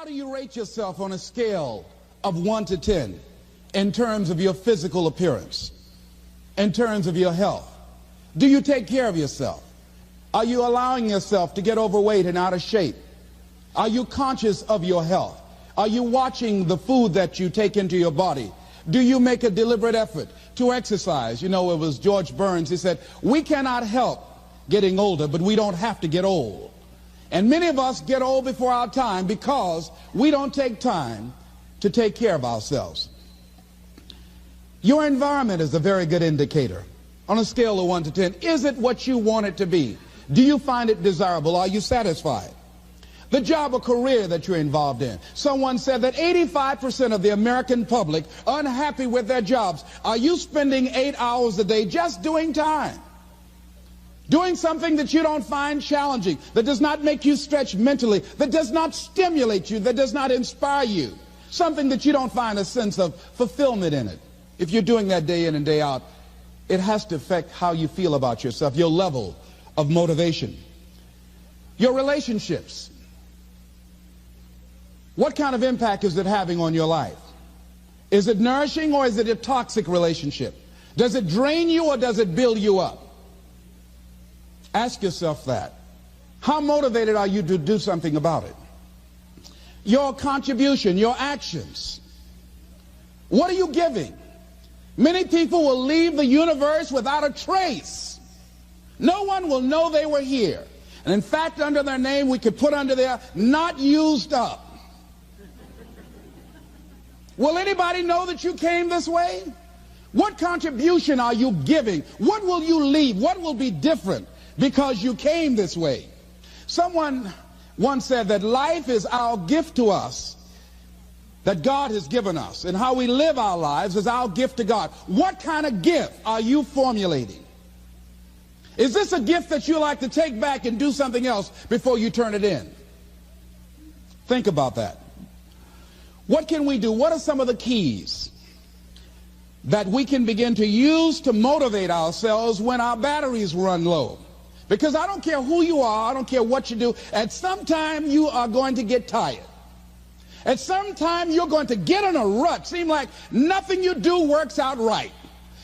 How do you rate yourself on a scale of 1 to 10 in terms of your physical appearance, in terms of your health? Do you take care of yourself? Are you allowing yourself to get overweight and out of shape? Are you conscious of your health? Are you watching the food that you take into your body? Do you make a deliberate effort to exercise? You know, it was George Burns. He said, we cannot help getting older, but we don't have to get old. And many of us get old before our time because we don't take time to take care of ourselves. Your environment is a very good indicator. On a scale of 1 to 10, is it what you want it to be? Do you find it desirable? Are you satisfied? The job or career that you're involved in. Someone said that 85% of the American public are unhappy with their jobs. Are you spending 8 hours a day just doing time? Doing something that you don't find challenging, that does not make you stretch mentally, that does not stimulate you, that does not inspire you. Something that you don't find a sense of fulfillment in it. If you're doing that day in and day out, it has to affect how you feel about yourself, your level of motivation. Your relationships. What kind of impact is it having on your life? Is it nourishing or is it a toxic relationship? Does it drain you or does it build you up? Ask yourself that. How motivated are you to do something about it? Your contribution, your actions. What are you giving? Many people will leave the universe without a trace. No one will know they were here. And in fact, under their name, we could put under there, not used up. Will anybody know that you came this way? What contribution are you giving? What will you leave? What will be different because you came this way? Someone once said that life is our gift to us that God has given us, and how we live our lives is our gift to God. What kind of gift are you formulating? Is this a gift that you like to take back and do something else before you turn it in? Think about that. What can we do? What are some of the keys that we can begin to use to motivate ourselves when our batteries run low? Because I don't care who you are, I don't care what you do, at some time you are going to get tired. At some time you're going to get in a rut. Seem like nothing you do works out right.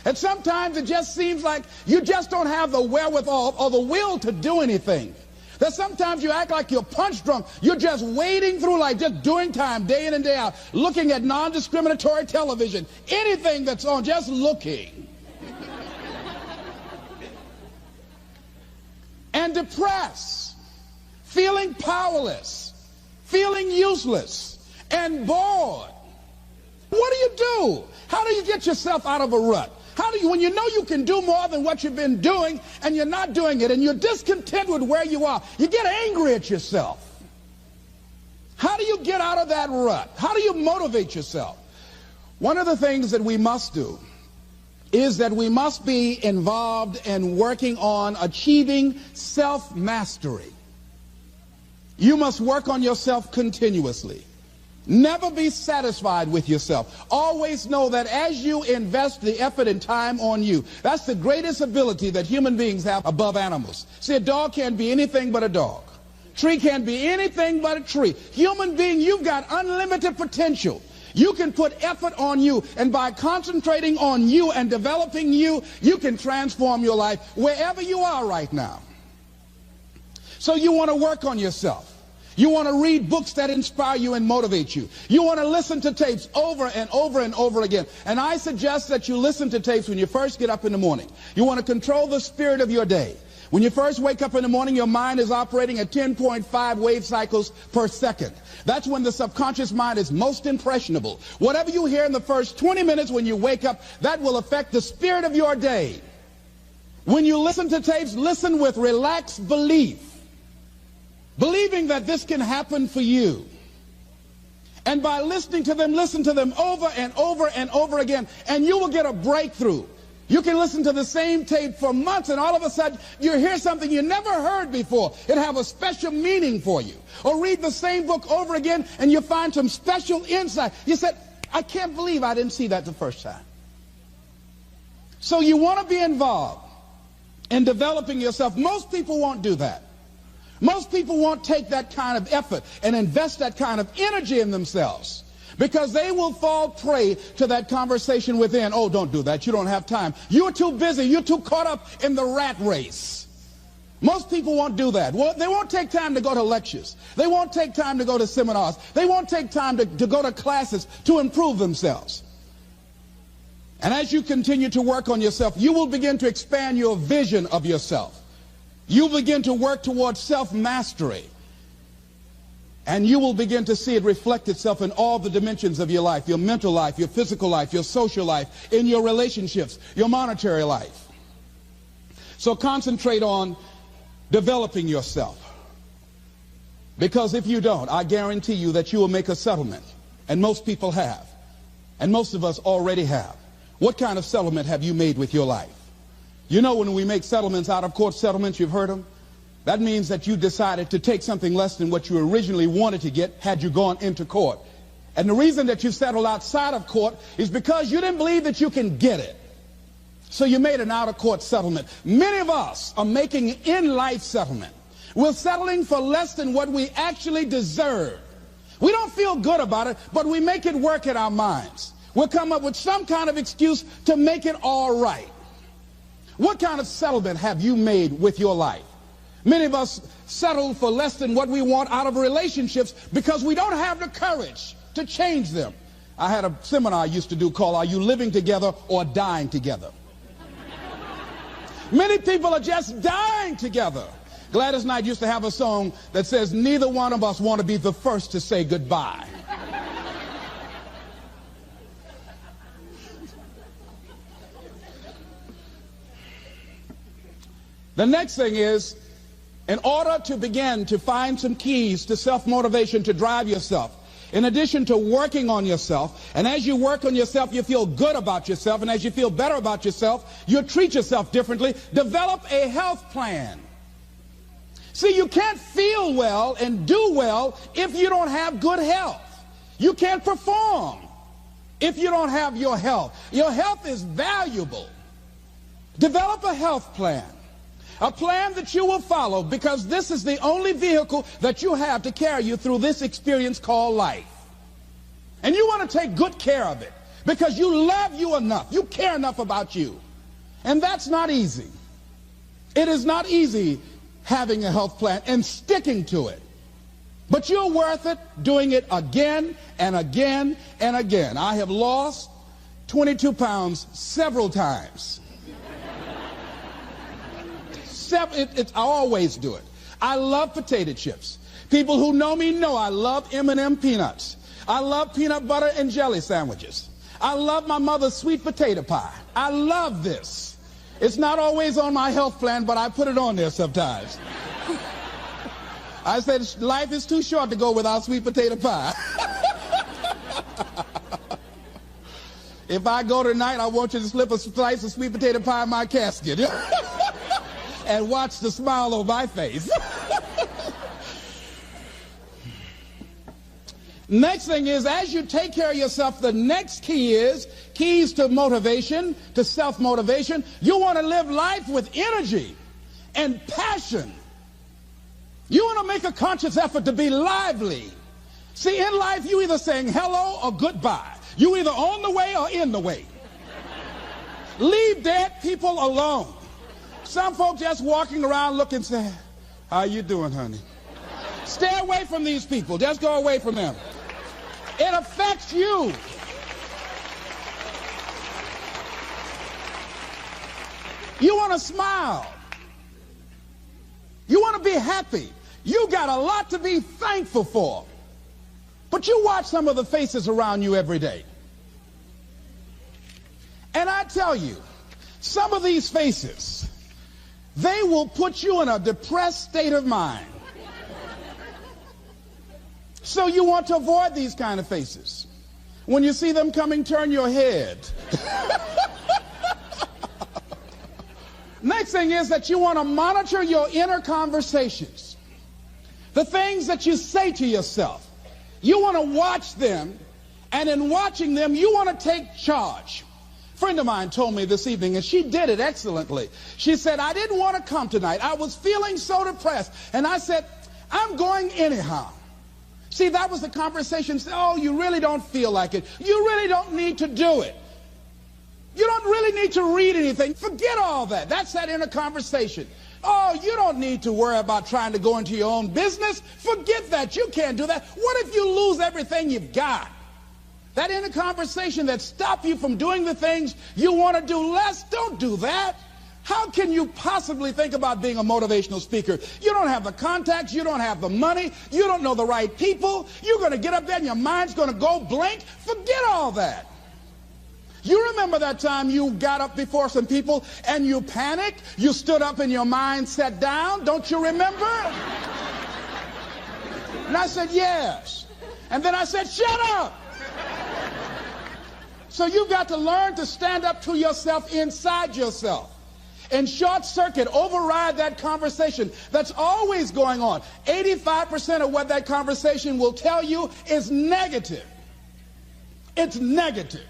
And sometimes it just seems like you just don't have the wherewithal or the will to do anything. That sometimes you act like you're punch drunk. You're just wading through life, just doing time day in and day out, looking at non-discriminatory television, anything that's on, just looking. And depressed, feeling powerless, feeling useless, and bored. What do you do? How do you get yourself out of a rut? How do you, when you know you can do more than what you've been doing and you're not doing it and you're discontent with where you are, you get angry at yourself. How do you get out of that rut? How do you motivate yourself? One of the things that we must do is that we must be involved in working on achieving self-mastery. You must work on yourself continuously. Never be satisfied with yourself. Always know that as you invest the effort and time on you, that's the greatest ability that human beings have above animals. See, a dog can't be anything but a dog. Tree can't be anything but a tree. Human being, you've got unlimited potential. You can put effort on you, and by concentrating on you and developing you, you can transform your life wherever you are right now. So you want to work on yourself. You want to read books that inspire you and motivate you. You want to listen to tapes over and over and over again. And I suggest that you listen to tapes when you first get up in the morning. You want to control the spirit of your day. When you first wake up in the morning, your mind is operating at 10.5 wave cycles per second. That's when the subconscious mind is most impressionable. Whatever you hear in the first 20 minutes when you wake up, that will affect the spirit of your day. When you listen to tapes, listen with relaxed belief. Believing that this can happen for you. And by listening to them, listen to them over and over and over again, and you will get a breakthrough. You can listen to the same tape for months, and all of a sudden you hear something you never heard before. It'll have a special meaning for you. Or read the same book over again, and you find some special insight. You said, I can't believe I didn't see that the first time. So you want to be involved in developing yourself. Most people won't do that. Most people won't take that kind of effort and invest that kind of energy in themselves because they will fall prey to that conversation within. Oh, don't do that. You don't have time. You're too busy. You're too caught up in the rat race. Most people won't do that. Well, they won't take time to go to lectures. They won't take time to go to seminars. They won't take time to go to classes to improve themselves. And as you continue to work on yourself, you will begin to expand your vision of yourself. You begin to work towards self-mastery. And you will begin to see it reflect itself in all the dimensions of your life, your mental life, your physical life, your social life, in your relationships, your monetary life. So concentrate on developing yourself. Because if you don't, I guarantee you that you will make a settlement. And most people have. And most of us already have. What kind of settlement have you made with your life? You know, when we make settlements, out of court settlements, you've heard them? That means that you decided to take something less than what you originally wanted to get had you gone into court. And the reason that you settled outside of court is because you didn't believe that you can get it. So you made an out-of-court settlement. Many of us are making an in-life settlement. We're settling for less than what we actually deserve. We don't feel good about it, but we make it work in our minds. We'll come up with some kind of excuse to make it all right. What kind of settlement have you made with your life? Many of us settle for less than what we want out of relationships because we don't have the courage to change them. I had a seminar I used to do called Are You Living Together or Dying Together? Many people are just dying together. Gladys Knight used to have a song that says, neither one of us want to be the first to say goodbye. The next thing is, in order to begin to find some keys to self-motivation to drive yourself, in addition to working on yourself, and as you work on yourself, you feel good about yourself, and as you feel better about yourself, you treat yourself differently. Develop a health plan. See, you can't feel well and do well if you don't have good health. You can't perform if you don't have your health. Your health is valuable. Develop a health plan. A plan that you will follow, because this is the only vehicle that you have to carry you through this experience called life. And you want to take good care of it because you love you enough. You care enough about you. And that's not easy. It is not easy having a health plan and sticking to it. But you're worth it doing it again and again and again. I have lost 22 pounds several times. I always do it. I love potato chips. People who know me know I love M&M peanuts. I love peanut butter and jelly sandwiches. I love my mother's sweet potato pie. I love this. It's not always on my health plan, but I put it on there sometimes. I said life is too short to go without sweet potato pie. If I go tonight, I want you to slip a slice of sweet potato pie in my casket. And watch the smile on my face. Next thing is, as you take care of yourself, the next key is keys to motivation, to self-motivation. You want to live life with energy and passion. You want to make a conscious effort to be lively. See, in life, you either saying hello or goodbye. You either on the way or in the way. Leave dead people alone. Some folks just walking around looking sad. How you doing, honey? Stay away from these people. Just go away from them. It affects you. You want to smile. You want to be happy. You got a lot to be thankful for. But you watch some of the faces around you every day. And I tell you, some of these faces, they will put you in a depressed state of mind. So you want to avoid these kind of faces. When you see them coming, turn your head. Next thing is that you want to monitor your inner conversations. The things that you say to yourself. You want to watch them, and in watching them, you want to take charge. friend of mine told me this evening, and she did it excellently. She said, I didn't want to come tonight. I was feeling so depressed. And I said, I'm going anyhow. See, that was the conversation. Oh, you really don't feel like it. You really don't need to do it. You don't really need to read anything. Forget all that. That's that inner conversation. Oh, you don't need to worry about trying to go into your own business. Forget that. You can't do that. What if you lose everything you've got? That inner conversation that stops you from doing the things you want to do less, don't do that. How can you possibly think about being a motivational speaker? You don't have the contacts, you don't have the money, you don't know the right people. You're going to get up there and your mind's going to go blank. Forget all that. You remember that time you got up before some people and you panicked? You stood up and your mind sat down? Don't you remember? And I said, yes. And then I said, shut up. So you've got to learn to stand up to yourself inside yourself and short circuit, override that conversation that's always going on. 85% of what that conversation will tell you is negative. It's negative.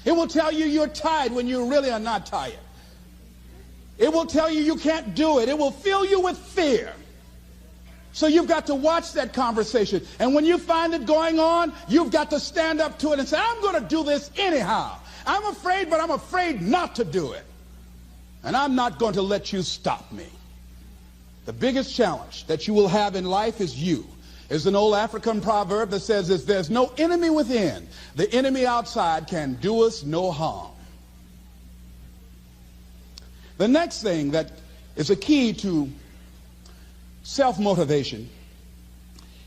It will tell you you're tired when you really are not tired. It will tell you you can't do it. It will fill you with fear. So you've got to watch that conversation. And when you find it going on, you've got to stand up to it and say, I'm going to do this anyhow. I'm afraid, but I'm afraid not to do it. And I'm not going to let you stop me. The biggest challenge that you will have in life is you. There's an old African proverb that says, if there's no enemy within, the enemy outside can do us no harm. The next thing that is a key to self-motivation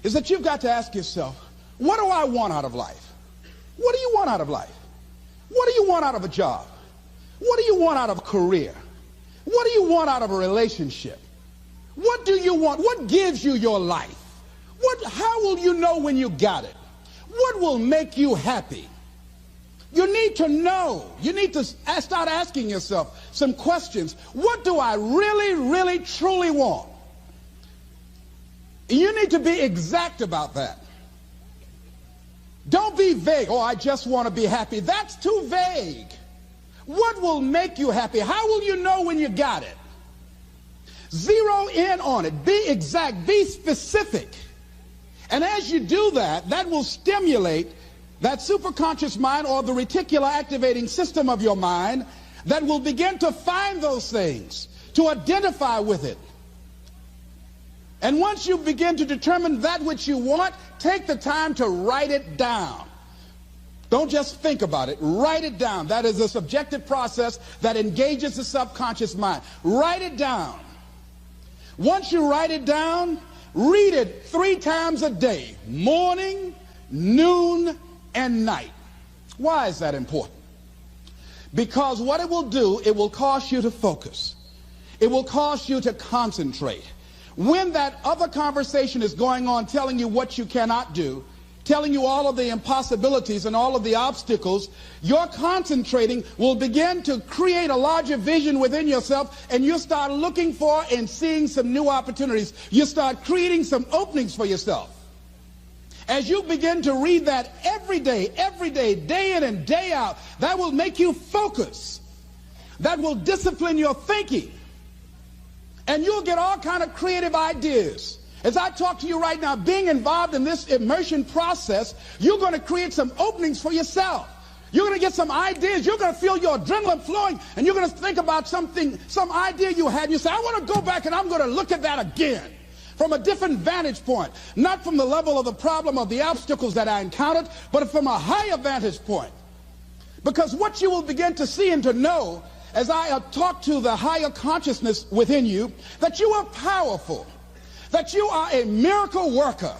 is that you've got to ask yourself, what do I want out of life? What do you want out of life? What do you want out of a job? What do you want out of a career? What do you want out of a relationship? What do you want? What gives you your life? How will you know when you got it? What will make you happy? You need to know. You need to start asking yourself some questions. What do I really, really, truly want? You need to be exact about that. Don't be vague. Oh, I just want to be happy. That's too vague. What will make you happy? How will you know when you got it? Zero in on it. Be exact. Be specific. And as you do that, that will stimulate that superconscious mind or the reticular activating system of your mind that will begin to find those things, to identify with it. And once you begin to determine that which you want, take the time to write it down. Don't just think about it. Write it down. That is a subjective process that engages the subconscious mind. Write it down. Once you write it down, read it 3 times a day, morning, noon, and night. Why is that important? Because what it will do, it will cause you to focus. It will cause you to concentrate. When that other conversation is going on telling you what you cannot do, telling you all of the impossibilities and all of the obstacles, your concentrating will begin to create a larger vision within yourself, and you'll start looking for and seeing some new opportunities. You start creating some openings for yourself. As you begin to read that every day, day in and day out, that will make you focus. That will discipline your thinking. And you'll get all kind of creative ideas. As I talk to you right now, being involved in this immersion process, you're going to create some openings for yourself. You're going to get some ideas. You're going to feel your adrenaline flowing, and you're going to think about something, some idea you had. And you say, I want to go back and I'm going to look at that again from a different vantage point. Not from the level of the problem of the obstacles that I encountered, but from a higher vantage point. Because what you will begin to see and to know as I talk to the higher consciousness within you, that you are powerful, that you are a miracle worker.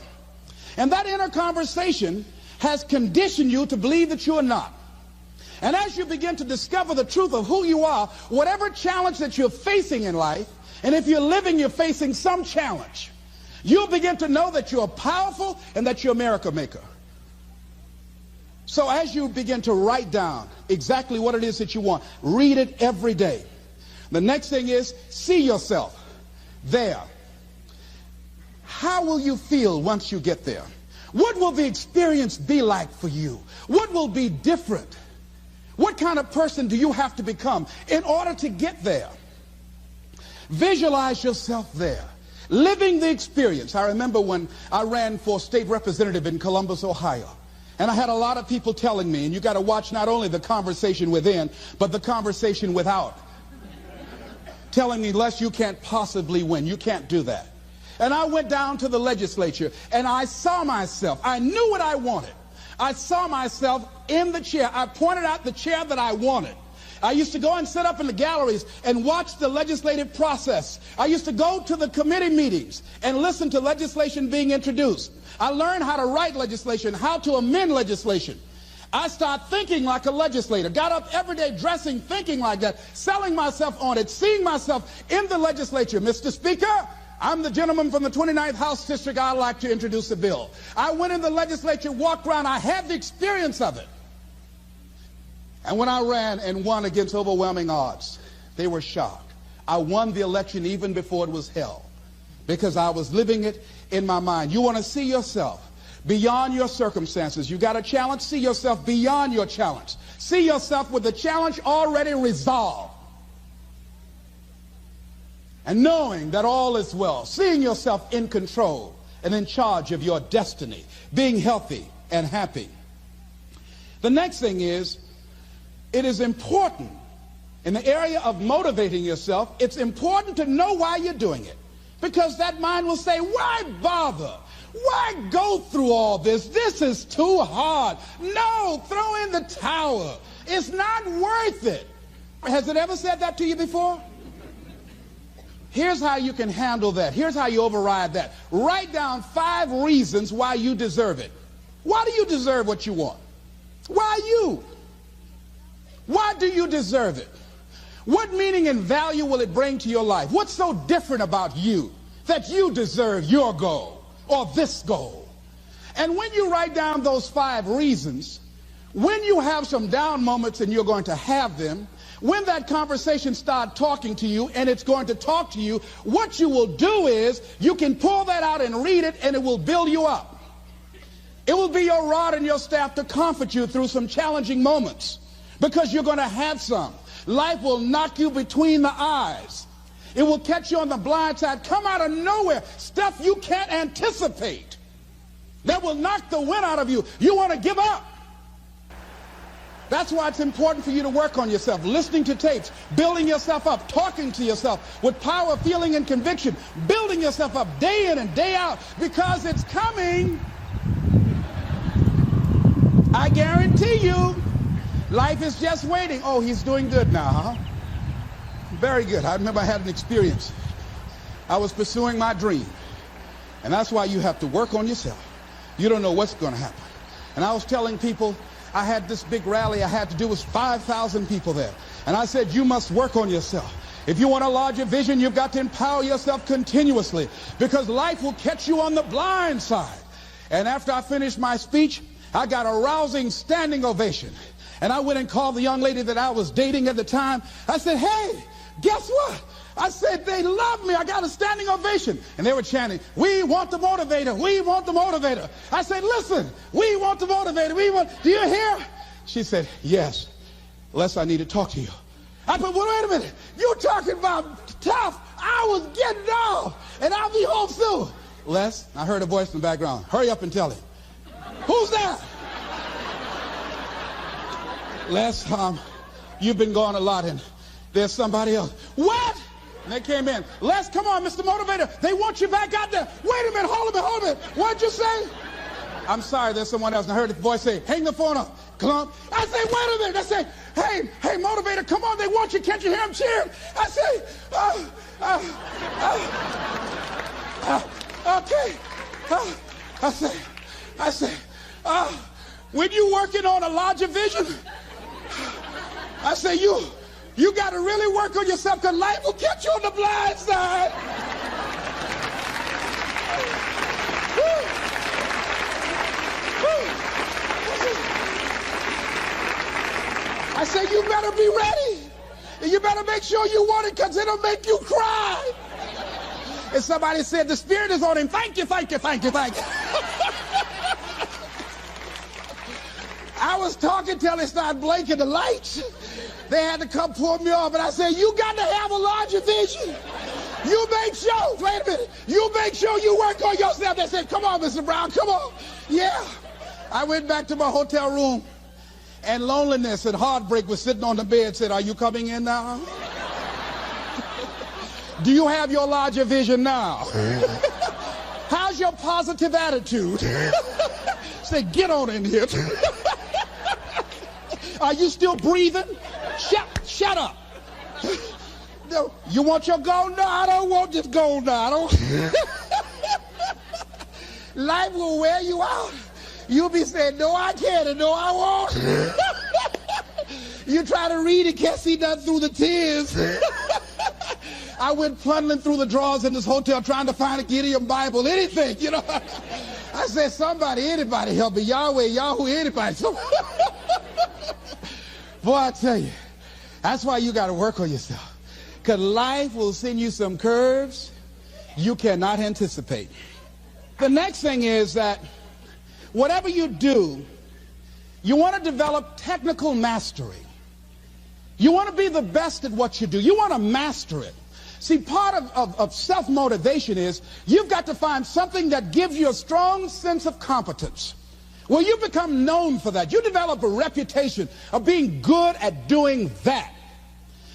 And that inner conversation has conditioned you to believe that you are not. And as you begin to discover the truth of who you are, whatever challenge that you're facing in life, and if you're living, you're facing some challenge, you'll begin to know that you're powerful and that you're a miracle maker. So as you begin to write down exactly what it is that you want, read it every day. The next thing is, see yourself there. How will you feel once you get there? What will the experience be like for you? What will be different? What kind of person do you have to become in order to get there? Visualize yourself there, living the experience. I remember when I ran for state representative in Columbus, Ohio, and I had a lot of people telling me, and you got to watch not only the conversation within, but the conversation without, telling me, Les, you can't possibly win. You can't do that. And I went down to the legislature, and I saw myself. I knew what I wanted. I saw myself in the chair. I pointed out the chair that I wanted. I used to go and sit up in the galleries and watch the legislative process. I used to go to the committee meetings and listen to legislation being introduced. I learned how to write legislation, how to amend legislation. I started thinking like a legislator, got up every day dressing, thinking like that, selling myself on it, seeing myself in the legislature. Mr. Speaker, I'm the gentleman from the 29th House District. I'd like to introduce a bill. I went in the legislature, walked around. I had the experience of it. And when I ran and won against overwhelming odds, they were shocked. I won the election even before it was held because I was living it in my mind. You want to see yourself beyond your circumstances. You got a challenge, see yourself beyond your challenge. See yourself with the challenge already resolved. And knowing that all is well, seeing yourself in control and in charge of your destiny, being healthy and happy. The next thing is, it is important in the area of motivating yourself, it's important to know why you're doing it. Because that mind will say, why bother? Why go through all this? This is too hard. No, throw in the towel. It's not worth it. Has it ever said that to you before? Here's how you can handle that. Here's how you override that. Write down 5 reasons why you deserve it. Why do you deserve what you want? Why you? Why do you deserve it? What meaning and value will it bring to your life? What's so different about you that you deserve your goal or this goal? And when you write down those 5 reasons, when you have some down moments, and you're going to have them, when that conversation starts talking to you, and it's going to talk to you, what you will do is you can pull that out and read it, and it will build you up. It will be your rod and your staff to comfort you through some challenging moments, because you're going to have some. Life will knock you between the eyes. It will catch you on the blind side, come out of nowhere, stuff you can't anticipate that will knock the wind out of you. You want to give up. That's why it's important for you to work on yourself, listening to tapes, building yourself up, talking to yourself with power, feeling, and conviction, building yourself up day in and day out, because it's coming. I guarantee you. Life is just waiting. Oh, he's doing good now, huh? Very good. I remember I had an experience. I was pursuing my dream. And that's why you have to work on yourself. You don't know what's going to happen. And I was telling people, I had this big rally I had to do with 5,000 people there. And I said, you must work on yourself. If you want a larger vision, you've got to empower yourself continuously, because life will catch you on the blind side. And after I finished my speech, I got a rousing standing ovation. And I went and called the young lady that I was dating at the time. I said, hey, guess what? I said, they love me. I got a standing ovation. And they were chanting, we want the motivator. We want the motivator. I said, listen, we want the motivator. Do you hear? She said, yes. Les, I need to talk to you. I said, well, wait a minute. You're talking about tough. I was getting off, and I'll be home soon. Les, I heard a voice in the background. Hurry up and tell him. Who's that? Les, you've been gone a lot, and there's somebody else. What? And they came in. Les, come on, Mr. Motivator. They want you back out there. Wait a minute, hold a minute. What'd you say? I'm sorry, there's someone else. And I heard the voice say, hang the phone up. Clump. I say, wait a minute. I say, hey, Motivator, come on. They want you. Can't you hear them cheering? I say, okay. I say, when you working on a larger vision, I say, you got to really work on yourself, because life will catch you on the blind side. I say, you better be ready. And you better make sure you want it, because it'll make you cry. And somebody said, the Spirit is on him. Thank you, thank you, thank you, thank you. I was talking till they started blinking the lights. They had to come pull me off, and I said, you got to have a larger vision. You make sure, wait a minute, you make sure you work on yourself. They said, come on, Mr. Brown, come on. Yeah. I went back to my hotel room, and loneliness and heartbreak was sitting on the bed and said, are you coming in now? Do you have your larger vision now? How's your positive attitude? Say, get on in here. Are you still breathing? Shut up. No, you want your gold? No, I don't want this gold now. Life will wear you out. You'll be saying, no, I can't, and no, I won't. You try to read it, can't see nothing through the tears. I went plundering through the drawers in this hotel trying to find a Gideon Bible, anything, you know. I said, somebody, anybody help me. Yahweh, Yahoo, anybody. Boy, I tell you, that's why you got to work on yourself. Because life will send you some curves you cannot anticipate. The next thing is that whatever you do, you want to develop technical mastery. You want to be the best at what you do. You want to master it. See, part of self-motivation is you've got to find something that gives you a strong sense of competence. Well, you become known for that. You develop a reputation of being good at doing that.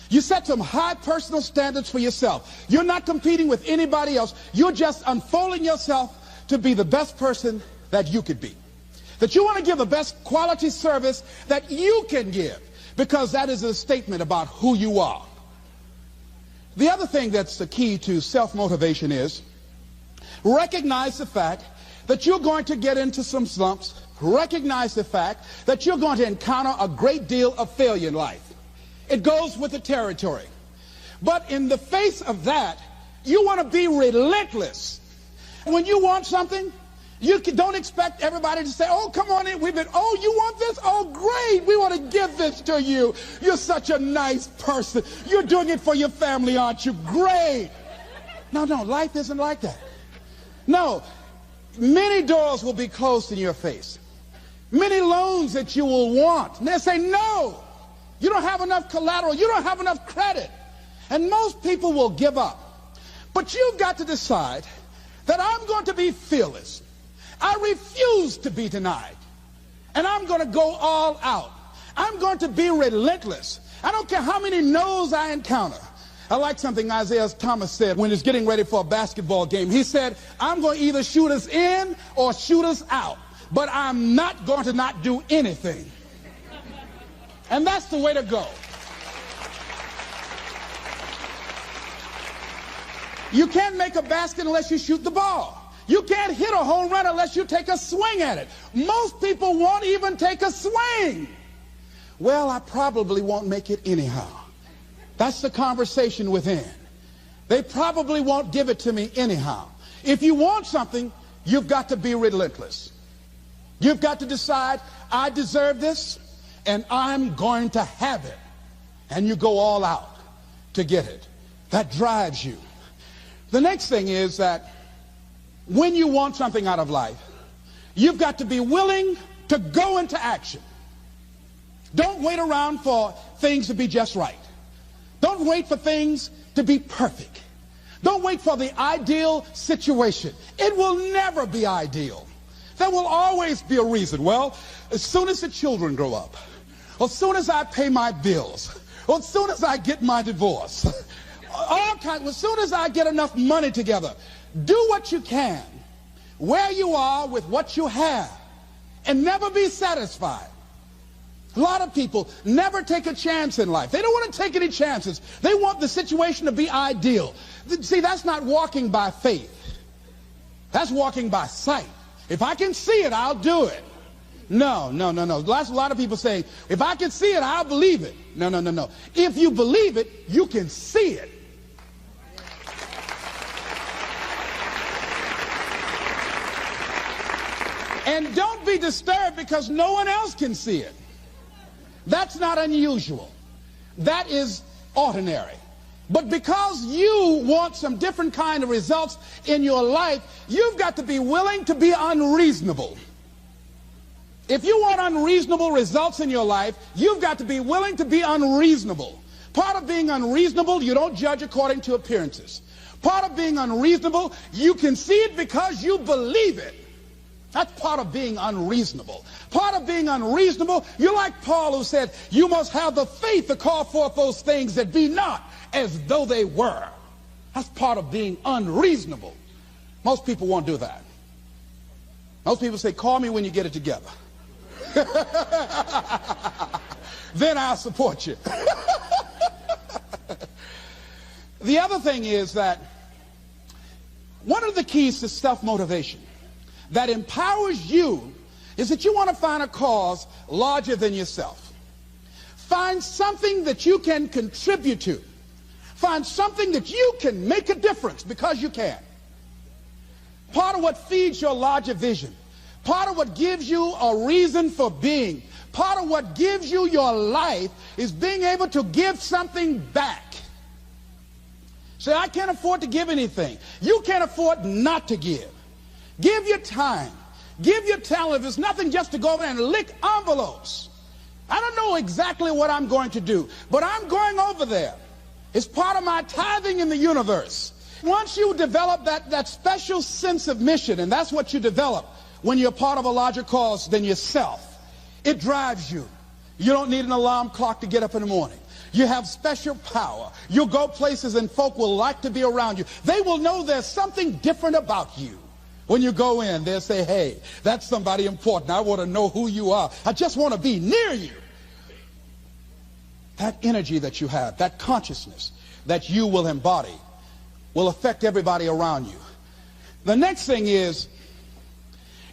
You set some high personal standards for yourself. You're not competing with anybody else. You're just unfolding yourself to be the best person that you could be. That you want to give the best quality service that you can give, because that is a statement about who you are. The other thing that's the key to self-motivation is recognize the fact that you're going to get into some slumps. Recognize the fact that you're going to encounter a great deal of failure in life. It goes with the territory. But in the face of that, you want to be relentless. When you want something, you don't expect everybody to say, oh, come on in. Oh, you want this? Oh, great. We want to give this to you. You're such a nice person. You're doing it for your family, aren't you? Great. No, life isn't like that. No, many doors will be closed in your face. Many loans that you will want. And they'll say, no, you don't have enough collateral. You don't have enough credit. And most people will give up. But you've got to decide that I'm going to be fearless. I refuse to be denied. And I'm going to go all out. I'm going to be relentless. I don't care how many no's I encounter. I like something Isaiah Thomas said when he's getting ready for a basketball game. He said, I'm going to either shoot us in or shoot us out. But I'm not going to not do anything. And that's the way to go. You can't make a basket unless you shoot the ball. You can't hit a home run unless you take a swing at it. Most people won't even take a swing. Well, I probably won't make it anyhow. That's the conversation within. They probably won't give it to me anyhow. If you want something, you've got to be relentless. You've got to decide, I deserve this, and I'm going to have it. And you go all out to get it. That drives you. The next thing is that when you want something out of life, you've got to be willing to go into action. Don't wait around for things to be just right. Don't wait for things to be perfect. Don't wait for the ideal situation. It will never be ideal. There will always be a reason. Well, as soon as the children grow up, or as soon as I pay my bills, or as soon as I get my divorce, as soon as I get enough money together, do what you can, where you are with what you have, and never be satisfied. A lot of people never take a chance in life. They don't want to take any chances. They want the situation to be ideal. See, that's not walking by faith. That's walking by sight. If I can see it, I'll do it. No. That's a lot of people say, if I can see it, I'll believe it. No. If you believe it, you can see it. And don't be disturbed because no one else can see it. That's not unusual. That is ordinary. But because you want some different kind of results in your life, you've got to be willing to be unreasonable. If you want unreasonable results in your life, you've got to be willing to be unreasonable. Part of being unreasonable, you don't judge according to appearances. Part of being unreasonable, you can see it because you believe it. That's part of being unreasonable. Part of being unreasonable, you're like Paul, who said, you must have the faith to call forth those things that be not as though they were. That's part of being unreasonable. Most people won't do that. Most people say, call me when you get it together. Then I'll support you. The other thing is that one of the keys to self-motivation that empowers you is that you want to find a cause larger than yourself. Find something that you can contribute to. Find something that you can make a difference because you can. Part of what feeds your larger vision, part of what gives you a reason for being, part of what gives you your life is being able to give something back. Say, I can't afford to give anything. You can't afford not to give. Give your time. Give your talent. If it's nothing, just to go over and lick envelopes. I don't know exactly what I'm going to do, but I'm going over there. It's part of my tithing in the universe. Once you develop that special sense of mission, and that's what you develop when you're part of a larger cause than yourself, it drives you. You don't need an alarm clock to get up in the morning. You have special power. You'll go places and folk will like to be around you. They will know there's something different about you. When you go in, they'll say, hey, that's somebody important. I want to know who you are. I just want to be near you. That energy that you have, that consciousness that you will embody will affect everybody around you. The next thing is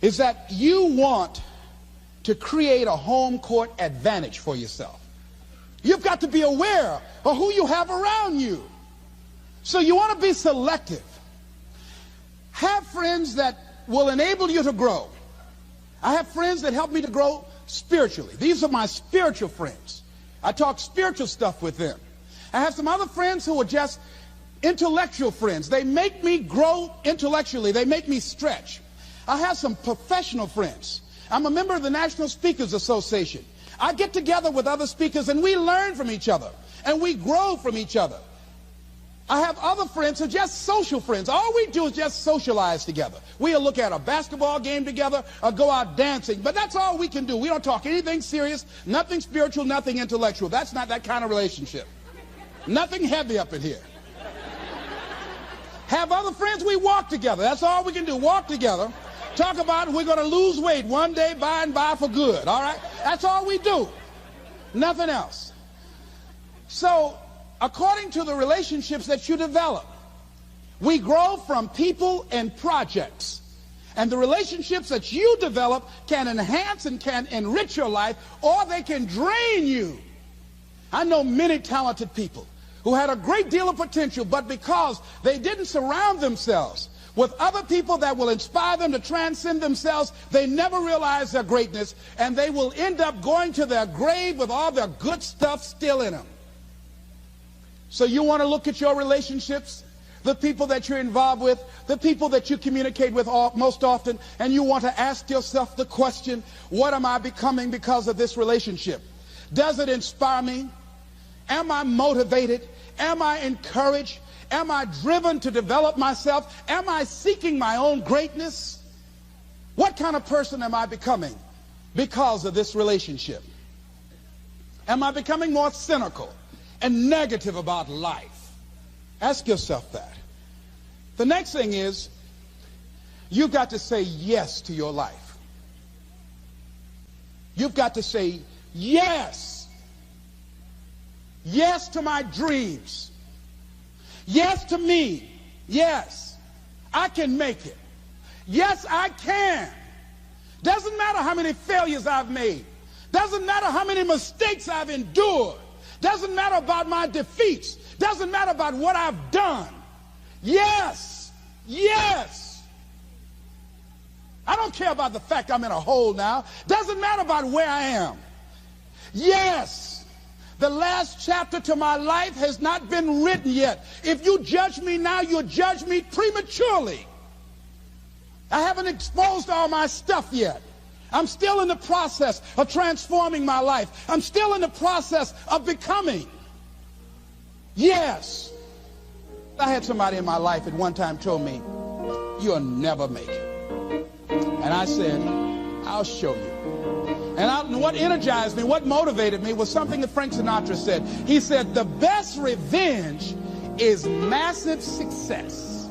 that you want to create a home court advantage for yourself. You've got to be aware of who you have around you. So you want to be selective. Have friends that will enable you to grow. I have friends that help me to grow spiritually. These are my spiritual friends. I talk spiritual stuff with them. I have some other friends who are just intellectual friends. They make me grow intellectually. They make me stretch. I have some professional friends. I'm a member of the National Speakers Association. I get together with other speakers and we learn from each other and we grow from each other. I have other friends who are just social friends. All we do is just socialize together. We'll look at a basketball game together or go out dancing, but that's all we can do. We don't talk anything serious, nothing spiritual, nothing intellectual. That's not that kind of relationship. Nothing heavy up in here. Have other friends, we walk together. That's all we can do, walk together. Talk about we're going to lose weight one day, by and by for good, all right? That's all we do. Nothing else. So, according to the relationships that you develop, we grow from people and projects. And the relationships that you develop can enhance and can enrich your life, or they can drain you. I know many talented people who had a great deal of potential, but because they didn't surround themselves with other people that will inspire them to transcend themselves, they never realize their greatness, and they will end up going to their grave with all their good stuff still in them. So you want to look at your relationships, the people that you're involved with, the people that you communicate with most often, and you want to ask yourself the question, what am I becoming because of this relationship? Does it inspire me? Am I motivated? Am I encouraged? Am I driven to develop myself? Am I seeking my own greatness? What kind of person am I becoming because of this relationship? Am I becoming more cynical and negative about life? Ask yourself that. The next thing is, you've got to say yes to your life. You've got to say yes. Yes to my dreams. Yes to me. Yes, I can make it. Yes, I can. Doesn't matter how many failures I've made. Doesn't matter how many mistakes I've endured. Doesn't matter about my defeats. Doesn't matter about what I've done. Yes, yes. I don't care about the fact I'm in a hole now. Doesn't matter about where I am. Yes. The last chapter to my life has not been written yet. If you judge me now, you'll judge me prematurely. I haven't exposed all my stuff yet. I'm still in the process of transforming my life. I'm still in the process of becoming. Yes. I had somebody in my life at one time told me, you'll never make it. And I said, I'll show you. And what energized me, what motivated me was something that Frank Sinatra said. He said, the best revenge is massive success.